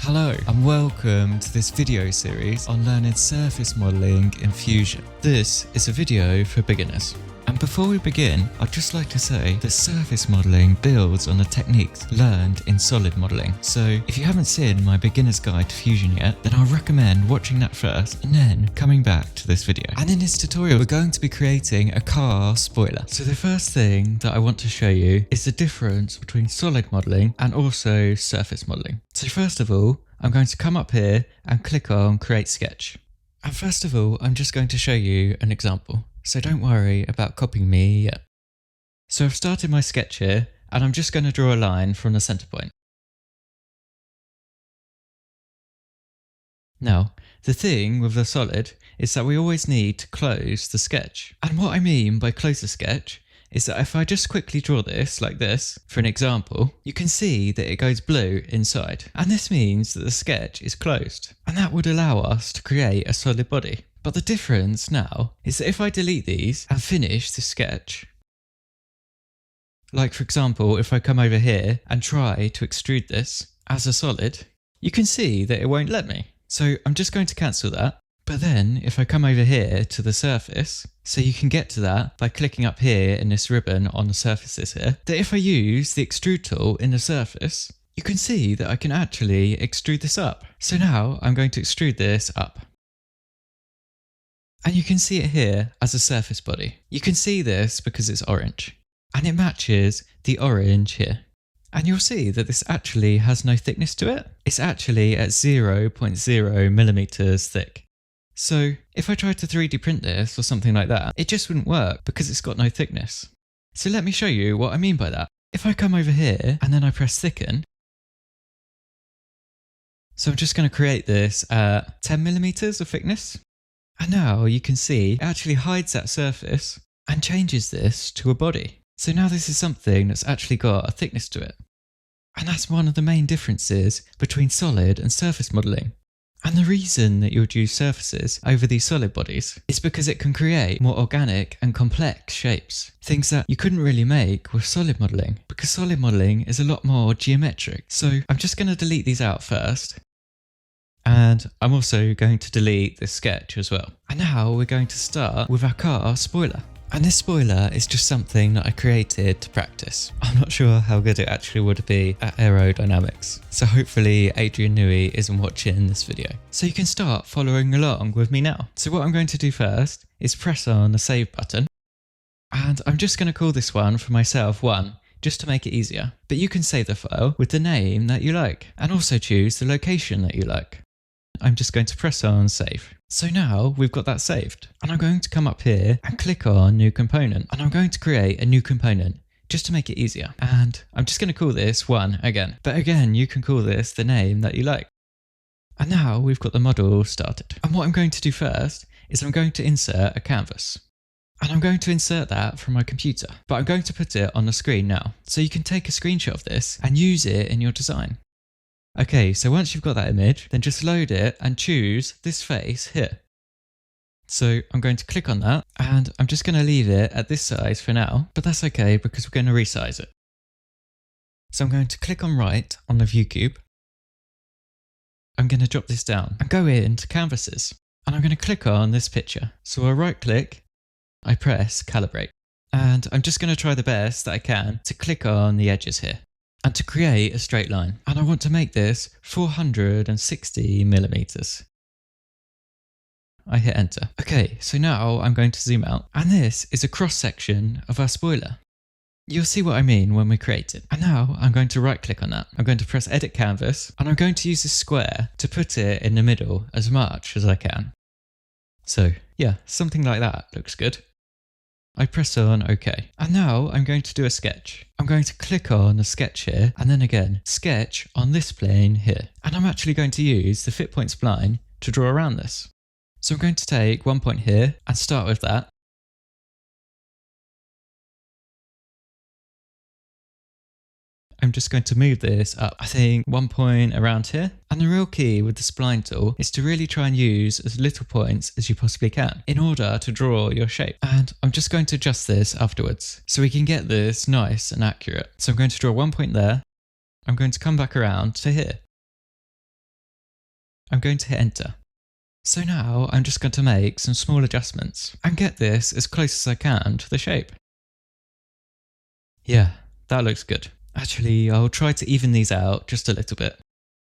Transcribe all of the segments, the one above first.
Hello and welcome to this video series on learning surface modelling in Fusion. This is a video for beginners. And before we begin, I'd just like to say that surface modelling builds on the techniques learned in solid modelling. So if you haven't seen my beginner's guide to Fusion yet, then I'll recommend watching that first and then coming back to this video. And in this tutorial, we're going to be creating a car spoiler. So the first thing that I want to show you is the difference between solid modelling and also surface modelling. So first of all, I'm going to come up here and click on Create Sketch. And first of all, I'm just going to show you an example. So don't worry about copying me yet. So I've started my sketch here and I'm just going to draw a line from the center point. Now, the thing with the solid is that we always need to close the sketch. And what I mean by close the sketch is that if I just quickly draw this like this for an example, you can see that it goes blue inside. And this means that the sketch is closed. And that would allow us to create a solid body. But the difference now is that if I delete these and finish the sketch, like for example, if I come over here and try to extrude this as a solid, you can see that it won't let me. So I'm just going to cancel that. But then if I come over here to the surface, so you can get to that by clicking up here in this ribbon on the surfaces here, that if I use the extrude tool in the surface, you can see that I can actually extrude this up. So now I'm going to extrude this up. And you can see it here as a surface body. You can see this because it's orange. And it matches the orange here. And you'll see that this actually has no thickness to it. It's actually at 0.0 millimeters thick. So if I tried to 3D print this or something like that, it just wouldn't work because it's got no thickness. So let me show you what I mean by that. If I come over here and then I press thicken, so I'm just going to create this at 10 millimeters of thickness. And now you can see it actually hides that surface and changes this to a body. So now this is something that's actually got a thickness to it. And that's one of the main differences between solid and surface modelling. And the reason that you would use surfaces over these solid bodies is because it can create more organic and complex shapes. Things that you couldn't really make with solid modelling, because solid modelling is a lot more geometric. So I'm just going to delete these out first. And I'm also going to delete this sketch as well. And now we're going to start with our car spoiler. And this spoiler is just something that I created to practice. I'm not sure how good it actually would be at aerodynamics. So hopefully Adrian Newey isn't watching this video. So you can start following along with me now. So what I'm going to do first is press on the save button. And I'm just going to call this one for myself 1. Just to make it easier. But you can save the file with the name that you like. And also choose the location that you like. I'm just going to press on save. So now we've got that saved. And I'm going to come up here and click on new component. And I'm going to create a new component just to make it easier. And I'm just going to call this 1 again. But again, you can call this the name that you like. And now we've got the model started. And what I'm going to do first is I'm going to insert a canvas. And I'm going to insert that from my computer. But I'm going to put it on the screen now. So you can take a screenshot of this and use it in your design. Okay, so once you've got that image, then just load it and choose this face here. So I'm going to click on that and I'm just going to leave it at this size for now, but that's okay because we're going to resize it. So I'm going to click on right on the view cube. I'm going to drop this down and go into canvases and I'm going to click on this picture. So I right click, I press calibrate and I'm just going to try the best that I can to click on the edges here. And to create a straight line. And I want to make this 460 millimeters. I hit enter. Okay, so now I'm going to zoom out. And this is a cross section of our spoiler. You'll see what I mean when we create it. And now I'm going to right click on that. I'm going to press edit canvas and I'm going to use this square to put it in the middle as much as I can. So yeah, something like that looks good. I press on OK. And now I'm going to do a sketch. I'm going to click on the sketch here and then again sketch on this plane here. And I'm actually going to use the fit point spline to draw around this. So I'm going to take 1 point here and start with that. I'm just going to move this up, I think 1 point around here. And the real key with the spline tool is to really try and use as little points as you possibly can in order to draw your shape. And I'm just going to adjust this afterwards so we can get this nice and accurate. So I'm going to draw 1 point there. I'm going to come back around to here. I'm going to hit enter. So now I'm just going to make some small adjustments and get this as close as I can to the shape. Yeah, that looks good. Actually, I'll try to even these out just a little bit.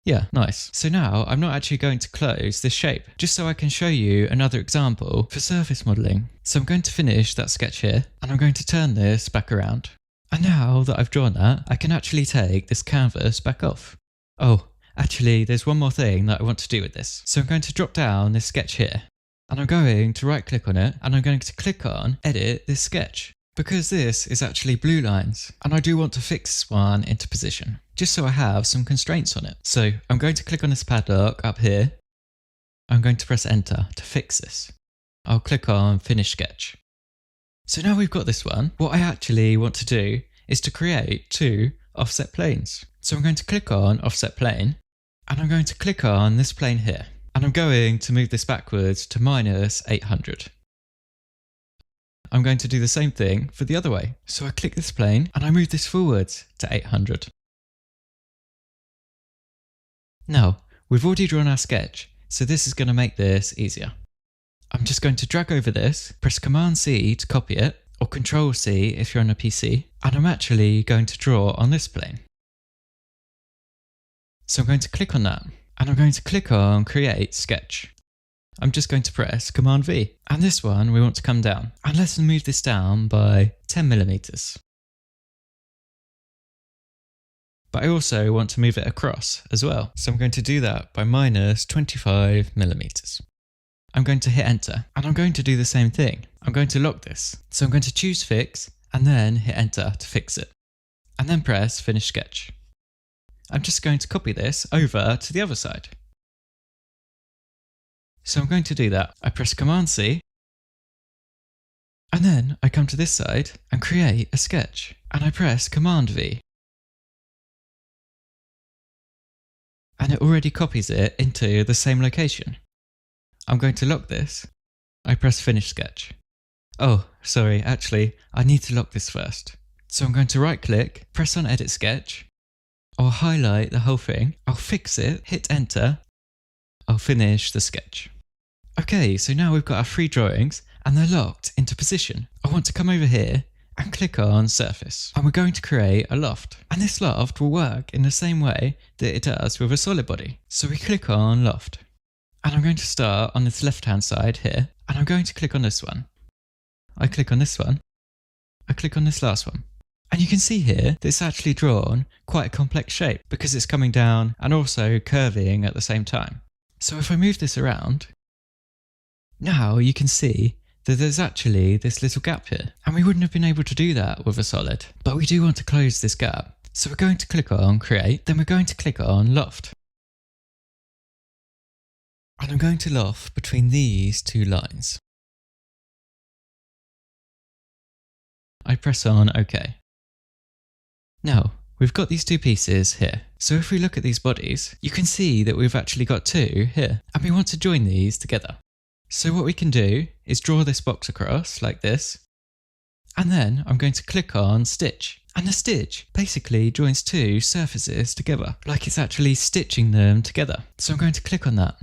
Yeah, nice. So now I'm not actually going to close this shape, just so I can show you another example for surface modelling. So I'm going to finish that sketch here, and I'm going to turn this back around. And now that I've drawn that, I can actually take this canvas back off. Oh, actually, there's one more thing that I want to do with this. So I'm going to drop down this sketch here, and I'm going to right click on it, and I'm going to click on Edit this sketch. Because this is actually blue lines, and I do want to fix this one into position, just so I have some constraints on it. So I'm going to click on this padlock up here. I'm going to press enter to fix this. I'll click on Finish Sketch. So now we've got this one. What I actually want to do is to create two offset planes. So I'm going to click on Offset Plane, and I'm going to click on this plane here. And I'm going to move this backwards to -800. I'm going to do the same thing for the other way. So I click this plane and I move this forwards to 800. Now, we've already drawn our sketch, so this is going to make this easier. I'm just going to drag over this, press Command C to copy it, or Control C if you're on a PC, and I'm actually going to draw on this plane. So I'm going to click on that, and I'm going to click on Create Sketch. I'm just going to press Command V, and this one we want to come down, and let's move this down by 10mm. But I also want to move it across as well, so I'm going to do that by -25mm. I'm going to hit enter, and I'm going to do the same thing. I'm going to lock this, so I'm going to choose Fix, and then hit enter to fix it, and then press Finish Sketch. I'm just going to copy this over to the other side. So I'm going to do that. I press Command C, and then I come to this side and create a sketch, and I press Command V. And it already copies it into the same location. I'm going to lock this. I press Finish Sketch. Oh, sorry, actually, I need to lock this first. So I'm going to right click, press on Edit Sketch. I'll highlight the whole thing. I'll fix it, hit enter. I'll finish the sketch. Okay, so now we've got our three drawings and they're locked into position. I want to come over here and click on Surface, and we're going to create a loft. And this loft will work in the same way that it does with a solid body. So we click on Loft, and I'm going to start on this left hand side here, and I'm going to click on this one. I click on this one. I click on this last one. And you can see here that it's actually drawn quite a complex shape because it's coming down and also curving at the same time. So if I move this around, now you can see that there's actually this little gap here, and we wouldn't have been able to do that with a solid, but we do want to close this gap. So we're going to click on Create, then we're going to click on Loft. And I'm going to loft between these two lines. I press on OK. Now, we've got these two pieces here. So if we look at these bodies, you can see that we've actually got two here, and we want to join these together. So what we can do is draw this box across like this, and then I'm going to click on Stitch, and the stitch basically joins two surfaces together, like it's actually stitching them together. So I'm going to click on that.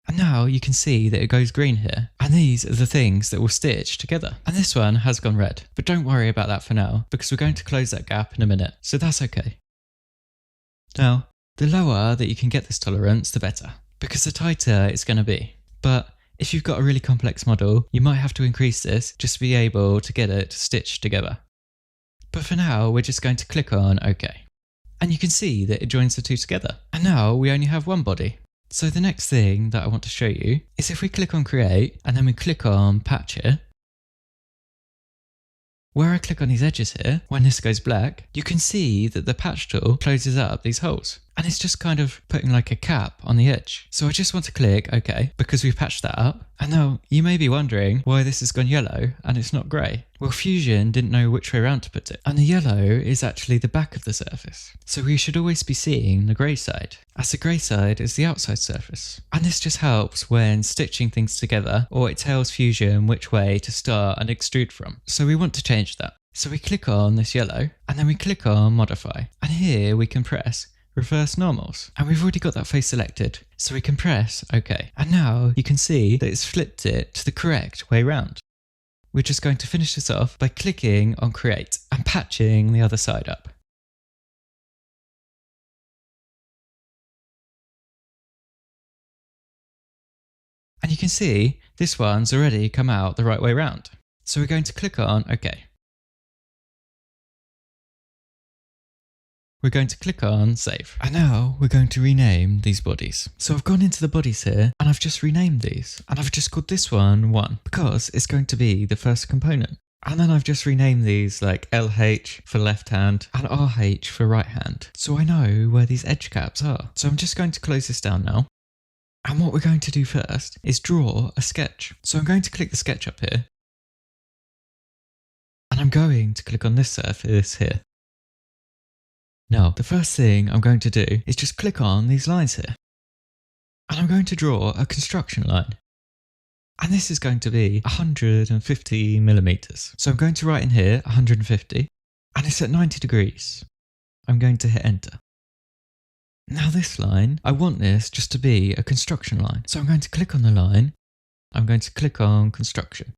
And now you can see that it goes green here, and these are the things that will stitch together. And this one has gone red, but don't worry about that for now, because we're going to close that gap in a minute, so that's okay. Now, the lower that you can get this tolerance, the better, because the tighter it's going to be. But if you've got a really complex model, you might have to increase this just to be able to get it to stitch together. But for now, we're just going to click on OK. And you can see that it joins the two together. And now we only have one body. So the next thing that I want to show you is if we click on Create and then we click on Patch here, where I click on these edges here, when this goes black, you can see that the patch tool closes up these holes. And it's just kind of putting like a cap on the edge. So I just want to click OK because we've patched that up. And now you may be wondering why this has gone yellow and it's not grey. Well, Fusion didn't know which way around to put it. And the yellow is actually the back of the surface. So we should always be seeing the grey side, as the grey side is the outside surface. And this just helps when stitching things together, or it tells Fusion which way to start and extrude from. So we want to change that. So we click on this yellow and then we click on Modify. And here we can press reverse normals. And we've already got that face selected, so we can press OK. And now you can see that it's flipped it to the correct way round. We're just going to finish this off by clicking on Create and patching the other side up. And you can see this one's already come out the right way round. So we're going to click on OK. We're going to click on Save. And now we're going to rename these bodies. So I've gone into the bodies here and I've just renamed these. And I've just called this one 1 because it's going to be the first component. And then I've just renamed these like LH for left hand and RH for right hand. So I know where these edge caps are. So I'm just going to close this down now. And what we're going to do first is draw a sketch. So I'm going to click the sketch up here. And I'm going to click on this surface here. Now, the first thing I'm going to do is just click on these lines here. And I'm going to draw a construction line. And this is going to be 150 millimeters. So I'm going to write in here 150, and it's at 90 degrees. I'm going to hit enter. Now this line, I want this just to be a construction line. So I'm going to click on the line. I'm going to click on construction.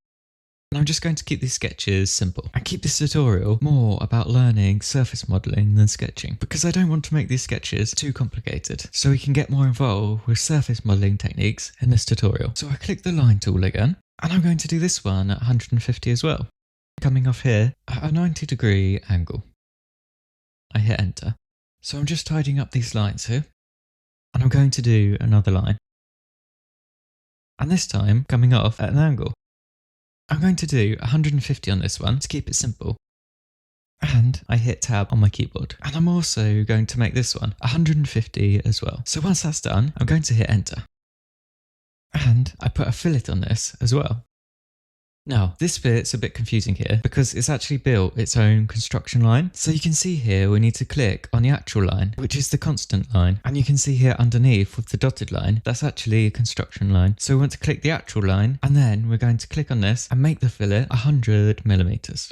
And I'm just going to keep these sketches simple and keep this tutorial more about learning surface modelling than sketching, because I don't want to make these sketches too complicated, so we can get more involved with surface modelling techniques in this tutorial. So I click the line tool again, and I'm going to do this one at 150 as well, coming off here at a 90-degree angle. I hit enter. So I'm just tidying up these lines here, and I'm going to do another line, and this time coming off at an angle. I'm going to do 150 on this one to keep it simple. And I hit tab on my keyboard. And I'm also going to make this one 150 as well. So once that's done, I'm going to hit enter. And I put a fillet on this as well. Now, this bit's a bit confusing here because it's actually built its own construction line. So you can see here we need to click on the actual line, which is the constant line. And you can see here underneath with the dotted line, that's actually a construction line. So we want to click the actual line, and then we're going to click on this and make the fillet 100 millimeters.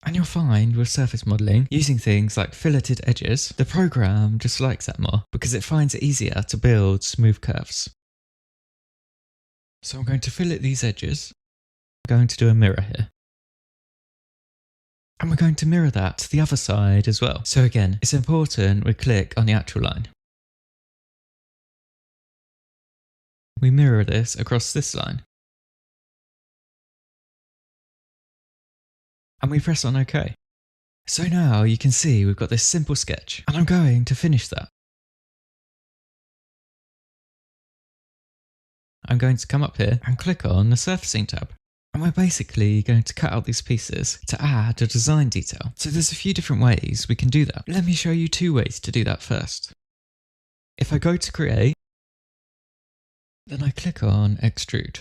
And you'll find with surface modelling, using things like filleted edges, the program just likes that more because it finds it easier to build smooth curves. So I'm going to fillet these edges. I'm going to do a mirror here. And we're going to mirror that to the other side as well. So again, it's important we click on the actual line. We mirror this across this line. And we press on OK. So now you can see we've got this simple sketch, and I'm going to finish that. I'm going to come up here and click on the surfacing tab. And we're basically going to cut out these pieces to add a design detail. So there's a few different ways we can do that. Let me show you 2 ways to do that first. If I go to create, then I click on extrude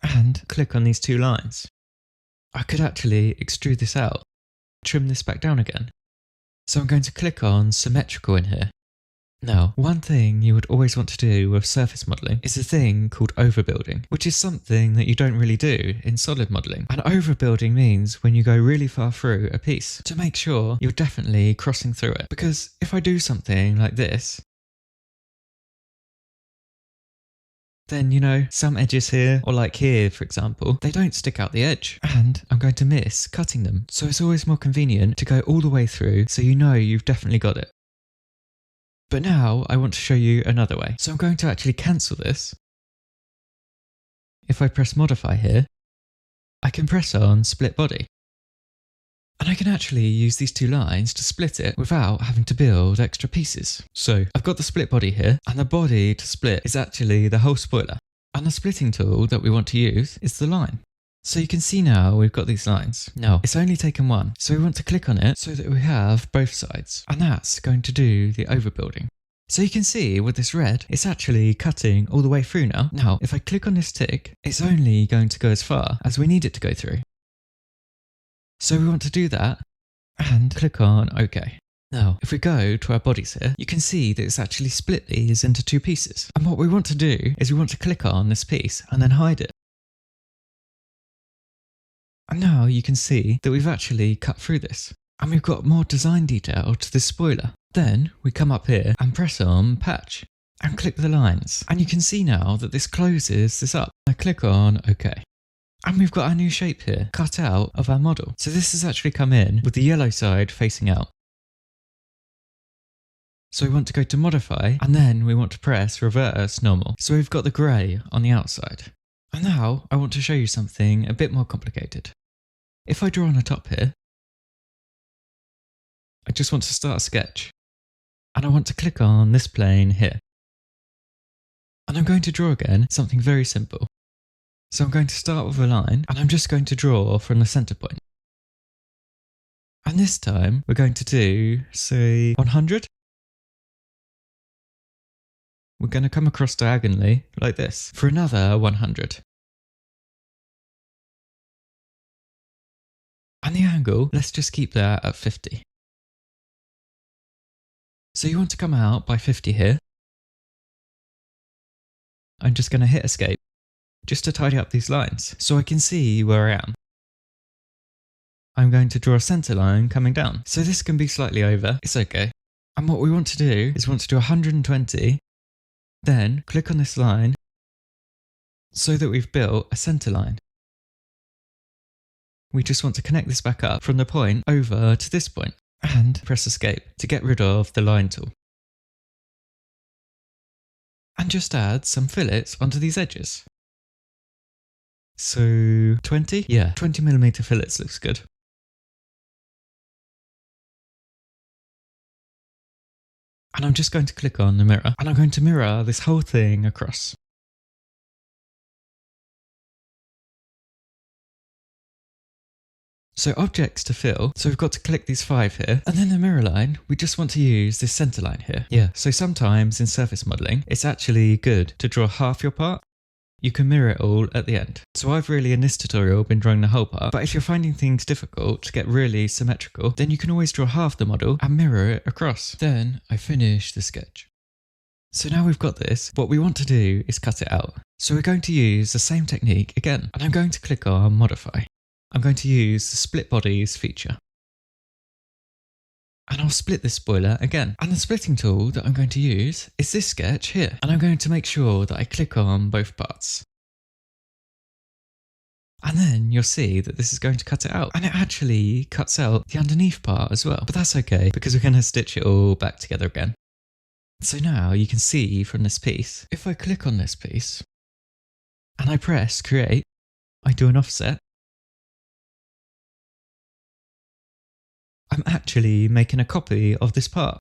and click on these 2 lines. I could actually extrude this out, trim this back down again. So I'm going to click on symmetrical in here. Now, one thing you would always want to do with surface modelling is a thing called overbuilding, which is something that you don't really do in solid modelling. And overbuilding means when you go really far through a piece to make sure you're definitely crossing through it. Because if I do something like this, then, you know, some edges here, or like here, for example, they don't stick out the edge, and I'm going to miss cutting them. So it's always more convenient to go all the way through so you know you've definitely got it. But now I want to show you another way. So I'm going to actually cancel this. If I press modify here, I can press on split body. And I can actually use these 2 lines to split it without having to build extra pieces. So I've got the split body here, and the body to split is actually the whole spoiler. And the splitting tool that we want to use is the line. So you can see now we've got these lines. Now, it's only taken 1, so we want to click on it so that we have both sides. And that's going to do the overbuilding. So you can see with this red, it's actually cutting all the way through now. Now, if I click on this tick, it's only going to go as far as we need it to go through. So we want to do that and click on OK. Now, if we go to our bodies here, you can see that it's actually split these into 2 pieces. And what we want to do is we want to click on this piece and then hide it. And now you can see that we've actually cut through this. And we've got more design detail to this spoiler. Then we come up here and press on patch and click the lines. And you can see now that this closes this up. I click on OK. And we've got our new shape here, cut out of our model. So this has actually come in with the yellow side facing out. So we want to go to modify and then we want to press reverse normal. So we've got the grey on the outside. And now I want to show you something a bit more complicated. If I draw on the top here, I just want to start a sketch. And I want to click on this plane here. And I'm going to draw again something very simple. So I'm going to start with a line and I'm just going to draw from the center point. And this time we're going to do, say, 100. We're going to come across diagonally like this for another 100. And the angle, let's just keep that at 50. So you want to come out by 50 here. I'm just going to hit escape just to tidy up these lines so I can see where I am. I'm going to draw a center line coming down. So this can be slightly over, it's okay. And what we want to do is 120, then click on this line so that we've built a center line. We just want to connect this back up from the point over to this point and press escape to get rid of the line tool. And just add some fillets onto these edges. So 20? Yeah, 20mm fillets looks good. And I'm just going to click on the mirror and I'm going to mirror this whole thing across. So objects to fill, so we've got to click these 5 here, and then the mirror line, we just want to use this center line here. Yeah, so sometimes in surface modeling, it's actually good to draw half your part. You can mirror it all at the end. So I've really in this tutorial been drawing the whole part, but if you're finding things difficult to get really symmetrical, then you can always draw half the model and mirror it across. Then I finish the sketch. So now we've got this, what we want to do is cut it out. So we're going to use the same technique again, and I'm going to click on modify. I'm going to use the split bodies feature. And I'll split this spoiler again. And the splitting tool that I'm going to use is this sketch here. And I'm going to make sure that I click on both parts. And then you'll see that this is going to cut it out. And it actually cuts out the underneath part as well. But that's okay because we're going to stitch it all back together again. So now you can see from this piece, if I click on this piece and I press create, I do an offset. I'm actually making a copy of this part.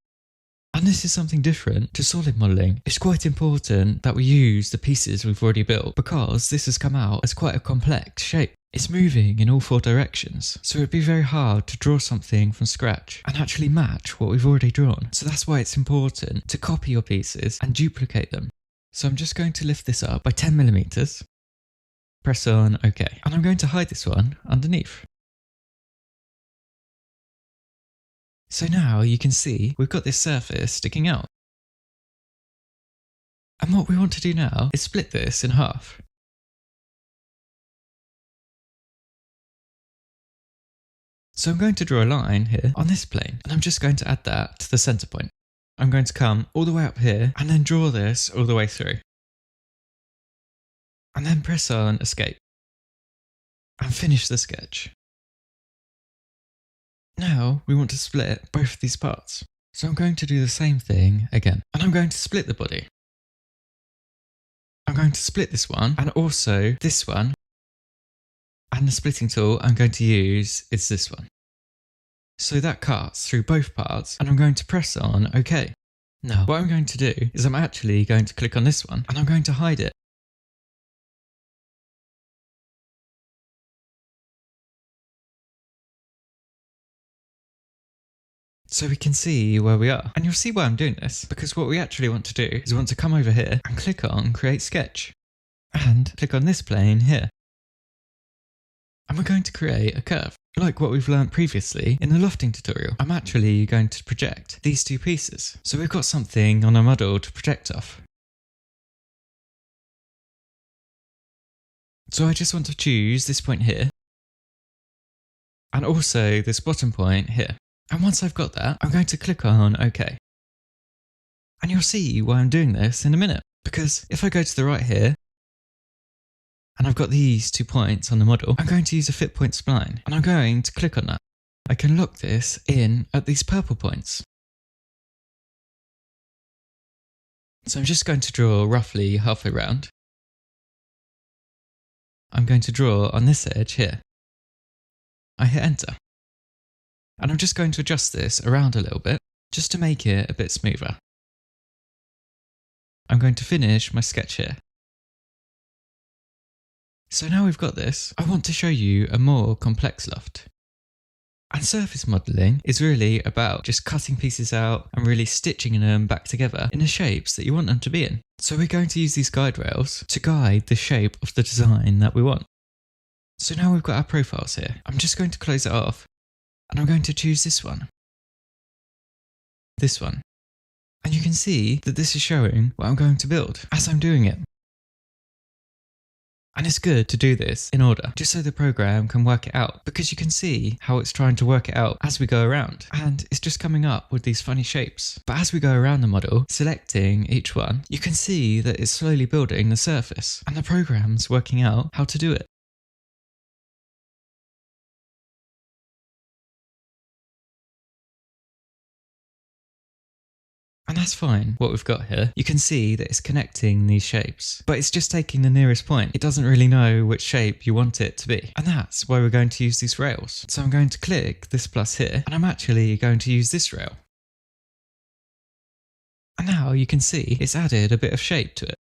And this is something different to solid modelling. It's quite important that we use the pieces we've already built because this has come out as quite a complex shape. It's moving in all 4 directions, so it'd be very hard to draw something from scratch and actually match what we've already drawn. So that's why it's important to copy your pieces and duplicate them. So I'm just going to lift this up by 10mm, press on OK, and I'm going to hide this one underneath. So now you can see we've got this surface sticking out. And what we want to do now is split this in half. So I'm going to draw a line here on this plane and I'm just going to add that to the center point. I'm going to come all the way up here and then draw this all the way through. And then press on escape and finish the sketch. Now we want to split both of these parts. So I'm going to do the same thing again. And I'm going to split the body. I'm going to split this one and also this one. And the splitting tool I'm going to use is this one. So that cuts through both parts and I'm going to press on OK. Now what I'm going to do is I'm actually going to click on this one and I'm going to hide it. So we can see where we are. And you'll see why I'm doing this, because what we actually want to do is we want to come over here and click on Create Sketch. And click on this plane here. And we're going to create a curve. Like what we've learned previously in the lofting tutorial. I'm actually going to project these 2 pieces. So we've got something on our model to project off. So I just want to choose this point here. And also this bottom point here. And once I've got that, I'm going to click on OK. And you'll see why I'm doing this in a minute. Because if I go to the right here, and I've got these 2 points on the model, I'm going to use a fit point spline, and I'm going to click on that. I can lock this in at these purple points. So I'm just going to draw roughly halfway round. I'm going to draw on this edge here. I hit enter. And I'm just going to adjust this around a little bit, just to make it a bit smoother. I'm going to finish my sketch here. So now we've got this, I want to show you a more complex loft. And surface modelling is really about just cutting pieces out and really stitching them back together in the shapes that you want them to be in. So we're going to use these guide rails to guide the shape of the design that we want. So now we've got our profiles here. I'm just going to close it off, and I'm going to choose this one. This one. And you can see that this is showing what I'm going to build as I'm doing it. And it's good to do this in order, just so the program can work it out, because you can see how it's trying to work it out as we go around. And it's just coming up with these funny shapes. But as we go around the model, selecting each one, you can see that it's slowly building the surface, and the program's working out how to do it. And that's fine, what we've got here. You can see that it's connecting these shapes, but it's just taking the nearest point. It doesn't really know which shape you want it to be. And that's why we're going to use these rails. So I'm going to click this plus here, and I'm actually going to use this rail. And now you can see it's added a bit of shape to it.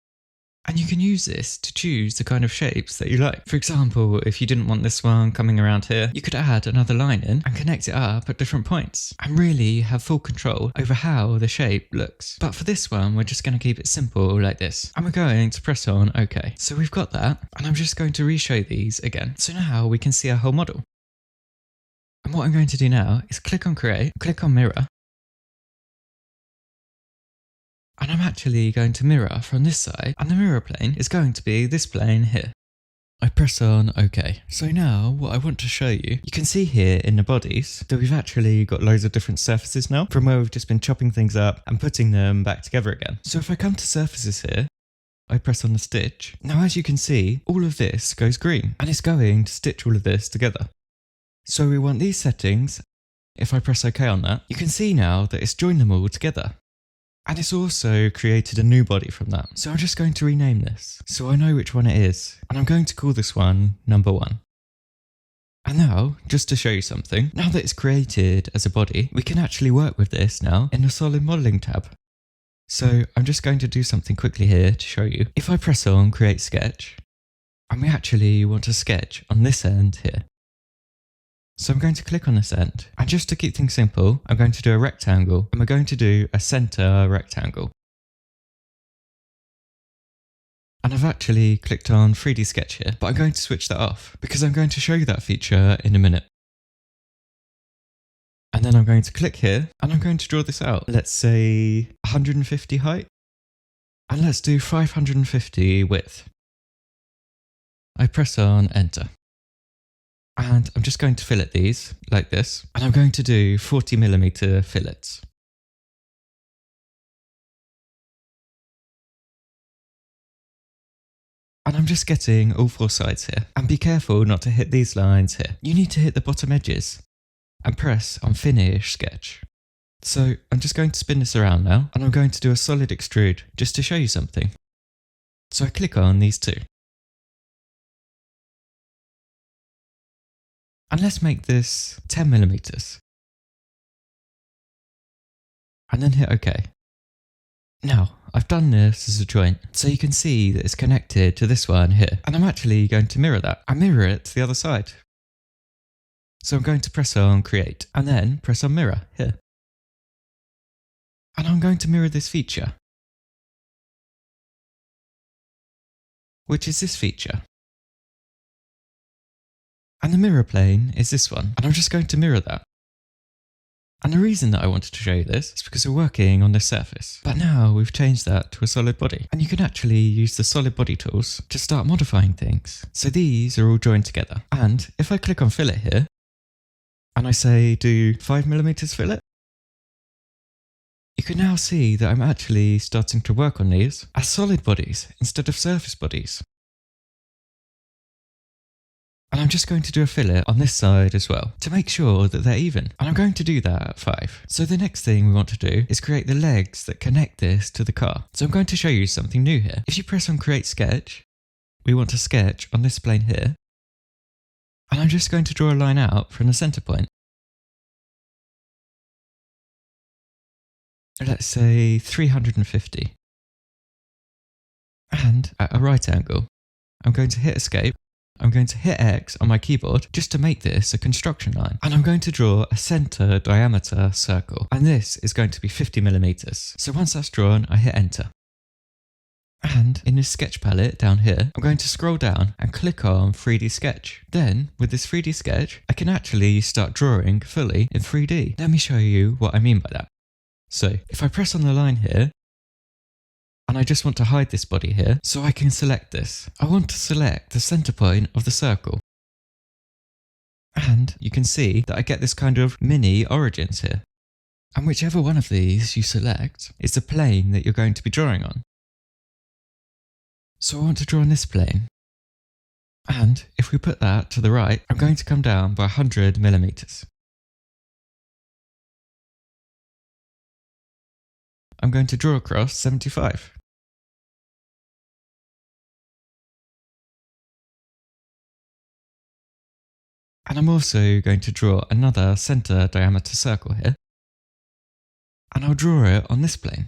And you can use this to choose the kind of shapes that you like. For example, if you didn't want this one coming around here, you could add another line in and connect it up at different points and really have full control over how the shape looks. But for this one, we're just going to keep it simple like this. And we're going to press on OK. So we've got that, and I'm just going to reshow these again. So now we can see our whole model. And what I'm going to do now is click on Create, click on Mirror, and I'm actually going to mirror from this side, and the mirror plane is going to be this plane here. I press on OK. So now what I want to show you, you can see here in the bodies that we've actually got loads of different surfaces now from where we've just been chopping things up and putting them back together again. So if I come to surfaces here, I press on the stitch. Now as you can see, all of this goes green, and it's going to stitch all of this together. So we want these settings. If I press OK on that, you can see now that it's joined them all together. And it's also created a new body from that. So I'm just going to rename this so I know which one it is. And I'm going to call this one number 1. And now, just to show you something, now that it's created as a body, we can actually work with this now in the solid modeling tab. So I'm just going to do something quickly here to show you. If I press on Create Sketch, and we actually want to sketch on this end here. So I'm going to click on this end, and just to keep things simple, I'm going to do a rectangle, and we're going to do a center rectangle. And I've actually clicked on 3D Sketch here, but I'm going to switch that off, because I'm going to show you that feature in a minute. And then I'm going to click here, and I'm going to draw this out. Let's say 150 height, and let's do 550 width. I press on Enter. And I'm just going to fillet these like this, and I'm going to do 40mm fillets. And I'm just getting all 4 sides here. And be careful not to hit these lines here. You need to hit the bottom edges and press on Finish Sketch. So I'm just going to spin this around now, and I'm going to do a solid extrude just to show you something. So I click on these 2. And let's make this 10mm. And then hit OK. Now, I've done this as a joint, so you can see that it's connected to this one here. And I'm actually going to mirror that, and mirror it to the other side. So I'm going to press on Create, and then press on Mirror here. And I'm going to mirror this feature, which is this feature. And the mirror plane is this one, and I'm just going to mirror that. And the reason that I wanted to show you this is because we're working on this surface. But now we've changed that to a solid body, and you can actually use the solid body tools to start modifying things. So these are all joined together. And if I click on Fillet here, and I say do 5mm fillet, you can now see that I'm actually starting to work on these as solid bodies instead of surface bodies. And I'm just going to do a fillet on this side as well to make sure that they're even. And I'm going to do that at 5. So the next thing we want to do is create the legs that connect this to the car. So I'm going to show you something new here. If you press on create sketch, we want to sketch on this plane here. And I'm just going to draw a line out from the center point. Let's say 350. And at a right angle, I'm going to hit escape. I'm going to hit X on my keyboard just to make this a construction line. And I'm going to draw a center diameter circle. And this is going to be 50mm. So once that's drawn, I hit enter. And in this sketch palette down here, I'm going to scroll down and click on 3D sketch. Then with this 3D sketch, I can actually start drawing fully in 3D. Let me show you what I mean by that. So if I press on the line here, and I just want to hide this body here, so I can select this. I want to select the center point of the circle. And you can see that I get this kind of mini origins here. And whichever one of these you select is the plane that you're going to be drawing on. So I want to draw on this plane. And if we put that to the right, I'm going to come down by 100mm. I'm going to draw across 75. And I'm also going to draw another center diameter circle here. And I'll draw it on this plane.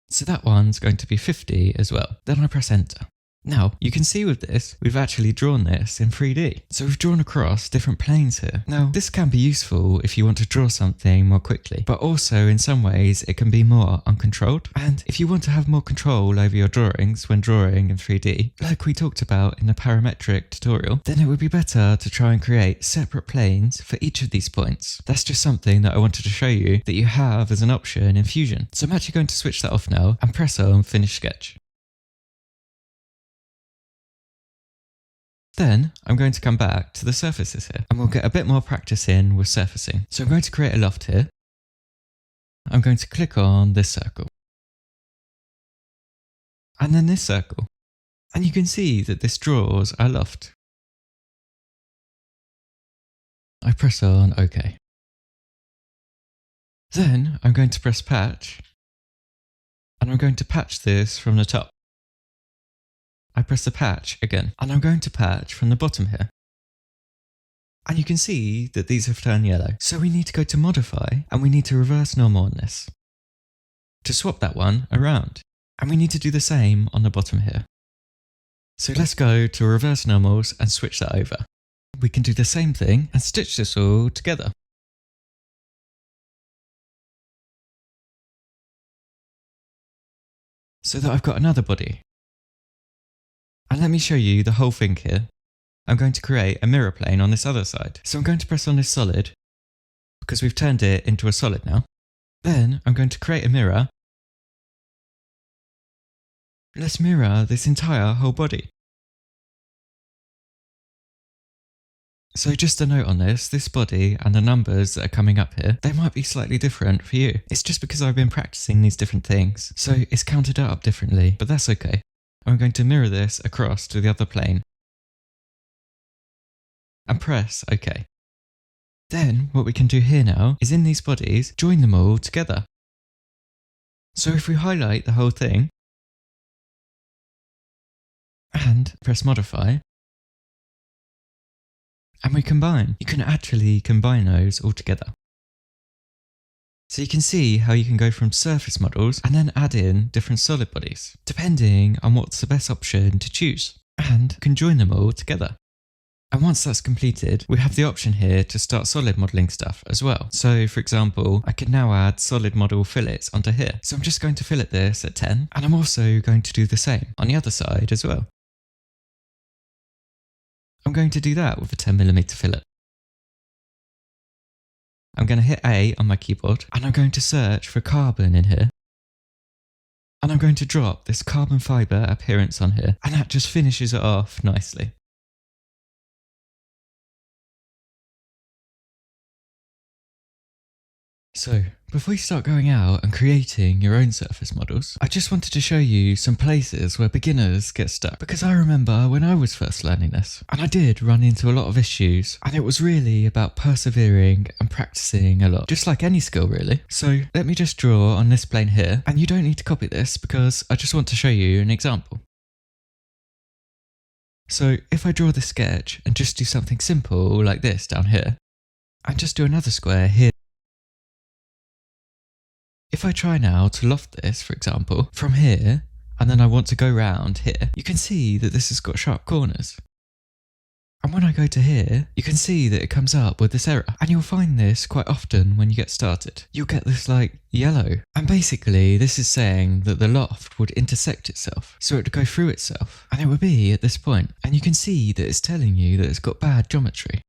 So that one's going to be 50 as well. Then I press enter. Now, you can see with this, we've actually drawn this in 3D. So we've drawn across different planes here. Now, this can be useful if you want to draw something more quickly, but also in some ways it can be more uncontrolled. And if you want to have more control over your drawings when drawing in 3D, like we talked about in the parametric tutorial, then it would be better to try and create separate planes for each of these points. That's just something that I wanted to show you that you have as an option in Fusion. So I'm actually going to switch that off now and press on Finish Sketch. Then I'm going to come back to the surfaces here and we'll get a bit more practice in with surfacing. So I'm going to create a loft here. I'm going to click on this circle. And then this circle. And you can see that this draws our loft. I press on OK. Then I'm going to press patch. And I'm going to patch this from the top. I press the patch again, and I'm going to patch from the bottom here. And you can see that these have turned yellow. So we need to go to modify, and we need to reverse normal on this to swap that one around. And we need to do the same on the bottom here. So let's go to reverse normals and switch that over. We can do the same thing and stitch this all together. So that I've got another body. And let me show you the whole thing here. I'm going to create a mirror plane on this other side. So I'm going to press on this solid, because we've turned it into a solid now. Then I'm going to create a mirror. Let's mirror this entire whole body. So just a note on this body and the numbers that are coming up here, they might be slightly different for you. It's just because I've been practicing these different things. So it's counted up differently, but that's okay. I'm going to mirror this across to the other plane and press OK. Then what we can do here now is in these bodies, join them all together. So if we highlight the whole thing and press modify and we combine, you can actually combine those all together. So you can see how you can go from surface models and then add in different solid bodies, depending on what's the best option to choose, and you can join them all together. And once that's completed, we have the option here to start solid modeling stuff as well. So for example, I can now add solid model fillets onto here. So I'm just going to fillet this at 10, and I'm also going to do the same on the other side as well. I'm going to do that with a 10mm fillet. I'm going to hit A on my keyboard and I'm going to search for carbon in here. And I'm going to drop this carbon fibre appearance on here, and that just finishes it off nicely. So, before you start going out and creating your own surface models, I just wanted to show you some places where beginners get stuck. Because I remember when I was first learning this, and I did run into a lot of issues, and it was really about persevering and practicing a lot, just like any skill really. So, let me just draw on this plane here, and you don't need to copy this because I just want to show you an example. So, if I draw this sketch and just do something simple like this down here, and just do another square here. If I try now to loft this, for example, from here, and then I want to go round here, you can see that this has got sharp corners. And when I go to here, you can see that it comes up with this error. And you'll find this quite often when you get started. You'll get this like yellow. And basically, this is saying that the loft would intersect itself. So it would go through itself. And it would be at this point. And you can see that it's telling you that it's got bad geometry.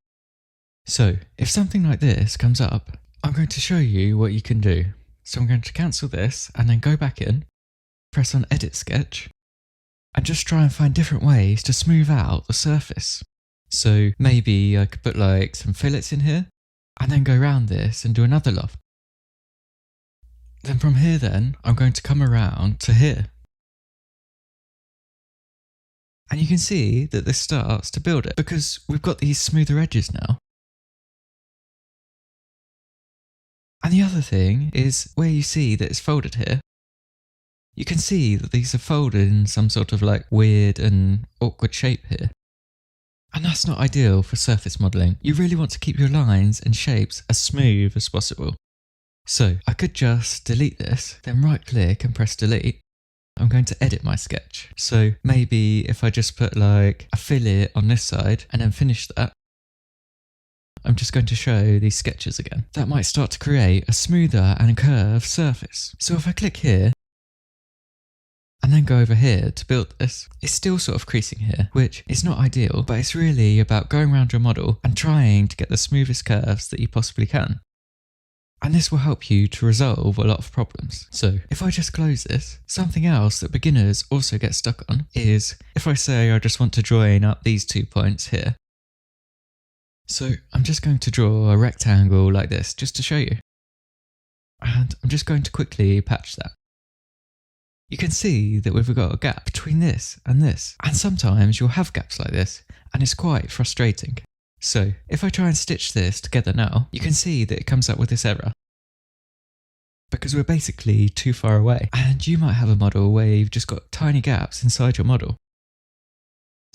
So if something like this comes up, I'm going to show you what you can do. So I'm going to cancel this and then go back in, press on Edit Sketch, and just try and find different ways to smooth out the surface. So maybe I could put like some fillets in here, and then go around this and do another loft. Then from here then, I'm going to come around to here. And you can see that this starts to build it, because we've got these smoother edges now. And the other thing is where you see that it's folded here, you can see that these are folded in some sort of like weird and awkward shape here. And that's not ideal for surface modelling. You really want to keep your lines and shapes as smooth as possible. So I could just delete this, then right click and press delete. I'm going to edit my sketch. So maybe if I just put like a fillet on this side and then finish that, I'm just going to show these sketches again. That might start to create a smoother and curved surface. So if I click here, and then go over here to build this, it's still sort of creasing here, which is not ideal, but it's really about going around your model and trying to get the smoothest curves that you possibly can. And this will help you to resolve a lot of problems. So if I just close this, something else that beginners also get stuck on is if I say I just want to join up these 2 points here. So I'm just going to draw a rectangle like this just to show you. And I'm just going to quickly patch that. You can see that we've got a gap between this. And sometimes you'll have gaps like this, and it's quite frustrating. So if I try and stitch this together now, you can see that it comes up with this error. Because we're basically too far away. And you might have a model where you've just got tiny gaps inside your model.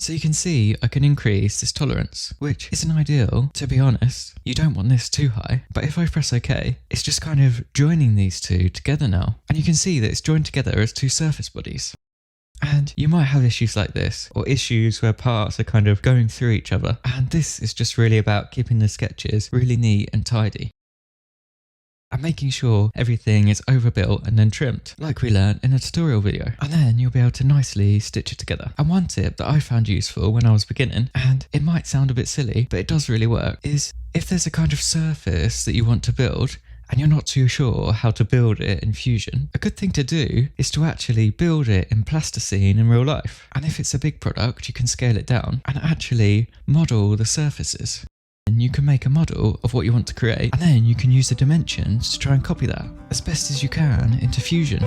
So you can see I can increase this tolerance, which isn't ideal, to be honest. You don't want this too high. But if I press OK, it's just kind of joining these two together now. And you can see that it's joined together as two surface bodies. And you might have issues like this, or issues where parts are kind of going through each other. And this is just really about keeping the sketches really neat and tidy. And making sure everything is overbuilt and then trimmed, like we learned in a tutorial video. And then you'll be able to nicely stitch it together. And one tip that I found useful when I was beginning, and it might sound a bit silly, but it does really work, is if there's a kind of surface that you want to build, and you're not too sure how to build it in Fusion, a good thing to do is to actually build it in plasticine in real life. And if it's a big product, you can scale it down and actually model the surfaces. And you can make a model of what you want to create, and then you can use the dimensions to try and copy that as best as you can into Fusion.